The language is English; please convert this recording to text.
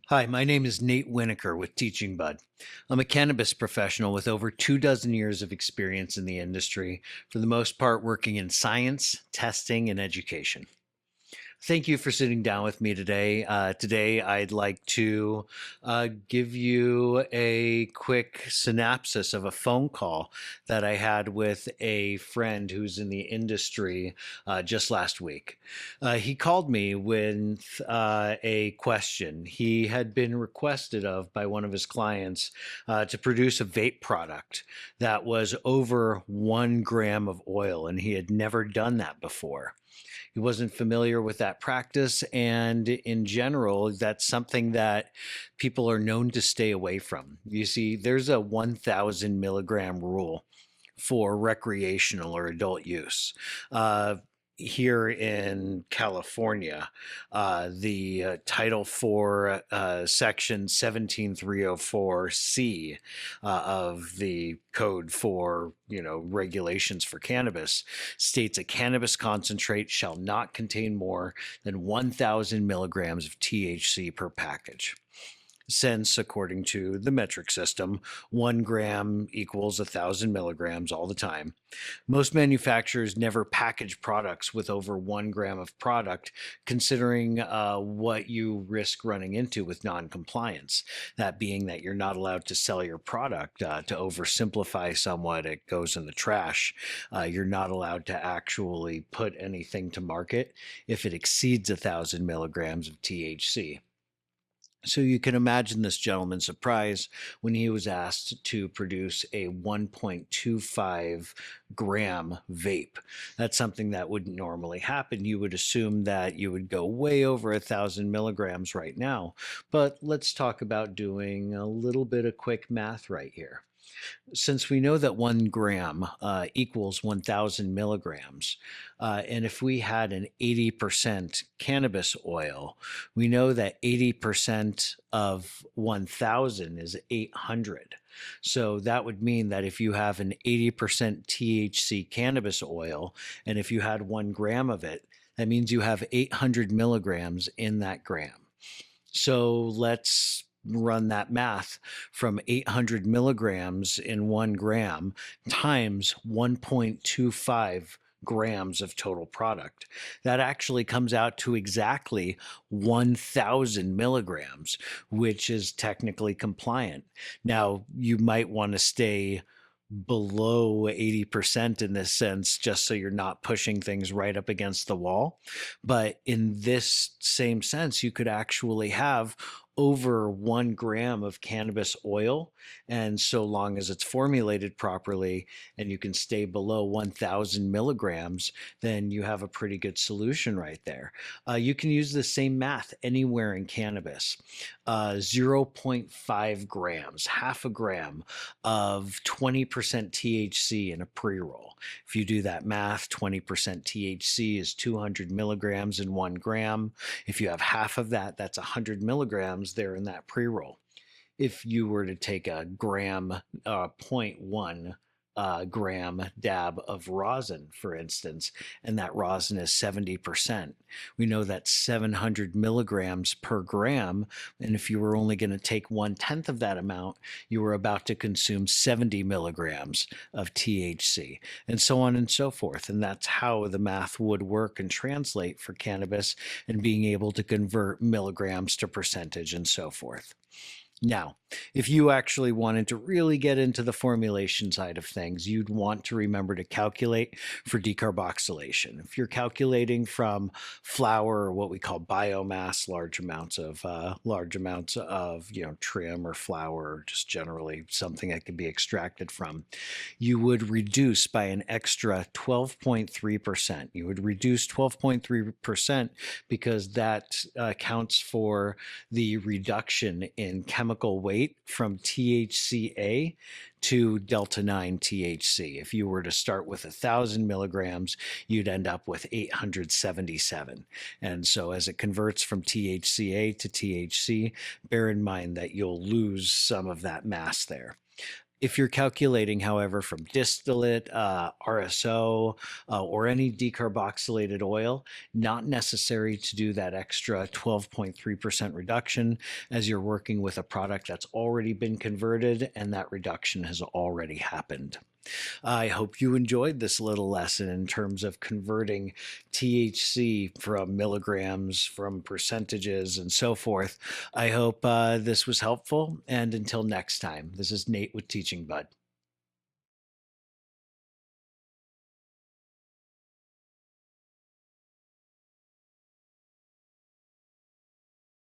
Hi, my name is Nate Winokur with TeachingBud. I'm a cannabis professional with over 2 dozen years of experience in the industry, for the most part working in science, testing, and education. Thank you for sitting down with me today. Today, I'd like to give you a quick synopsis of a phone call that I had with a friend who's in the industry just last week. He called me with a question. He had been requested of by one of his clients to produce a vape product that was over 1 gram of oil, and he had never done that before. He wasn't familiar with that practice. And in general, that's something that people are known to stay away from. You see, there's a 1,000 milligram rule for recreational or adult use. Here in California, the title for section 17304C of the code for regulations for cannabis states a cannabis concentrate shall not contain more than 1,000 milligrams of THC per package. Since, according to the metric system, 1 gram equals 1,000 milligrams all the time, most manufacturers never package products with over 1 gram of product, considering what you risk running into with non-compliance. That being that you're not allowed to sell your product. To oversimplify somewhat, it goes in the trash. You're not allowed to actually put anything to market if it exceeds 1,000 milligrams of THC. So you can imagine this gentleman's surprise when he was asked to produce a 1.25 gram vape. That's something that wouldn't normally happen. You would assume that you would go way over 1,000 milligrams right now. But let's talk about doing a little bit of quick math right here. Since we know that 1 gram equals 1,000 milligrams, and if we had an 80% cannabis oil, we know that 80% of 1,000 is 800. So that would mean that if you have an 80% THC cannabis oil, and if you had 1 gram of it, that means you have 800 milligrams in that gram. So let's run that math from 800 milligrams in 1 gram times 1.25 grams of total product. That actually comes out to exactly 1,000 milligrams, which is technically compliant. Now, you might want to stay below 80% in this sense, just so you're not pushing things right up against the wall. But in this same sense, you could actually have over 1 gram of cannabis oil. And so long as it's formulated properly and you can stay below 1,000 milligrams, then you have a pretty good solution right there. You can use the same math anywhere in cannabis. 0.5 grams, half a gram of 20% THC in a pre-roll. If you do that math, 20% THC is 200 milligrams in 1 gram. If you have half of that, that's 100 milligrams there in that pre-roll. If you were to take a gram, zero point 0.1 gram dab of rosin, for instance, and that rosin is 70%, we know that's 700 milligrams per gram. And if you were only going to take 1/10 of that amount, you were about to consume 70 milligrams of THC, and so on and so forth. And that's how the math would work and translate for cannabis and being able to convert milligrams to percentage and so forth. Now, if you actually wanted to really get into the formulation side of things, you'd want to remember to calculate for decarboxylation. If you're calculating from flour or what we call biomass, large amounts of trim or flour, just generally something that can be extracted from, you would reduce by an extra 12.3%. You would reduce 12.3% because that accounts for the reduction in chemical weight from THCA to delta 9 THC. If you were to start with 1,000 milligrams, you'd end up with 877. And so as it converts from THCA to THC, bear in mind that you'll lose some of that mass there. If you're calculating, however, from distillate, RSO, or any decarboxylated oil, not necessary to do that extra 12.3% reduction, as you're working with a product that's already been converted and that reduction has already happened. I hope you enjoyed this little lesson in terms of converting THC from milligrams, from percentages, and so forth. I hope this was helpful. And until next time, this is Nate with Teaching Bud.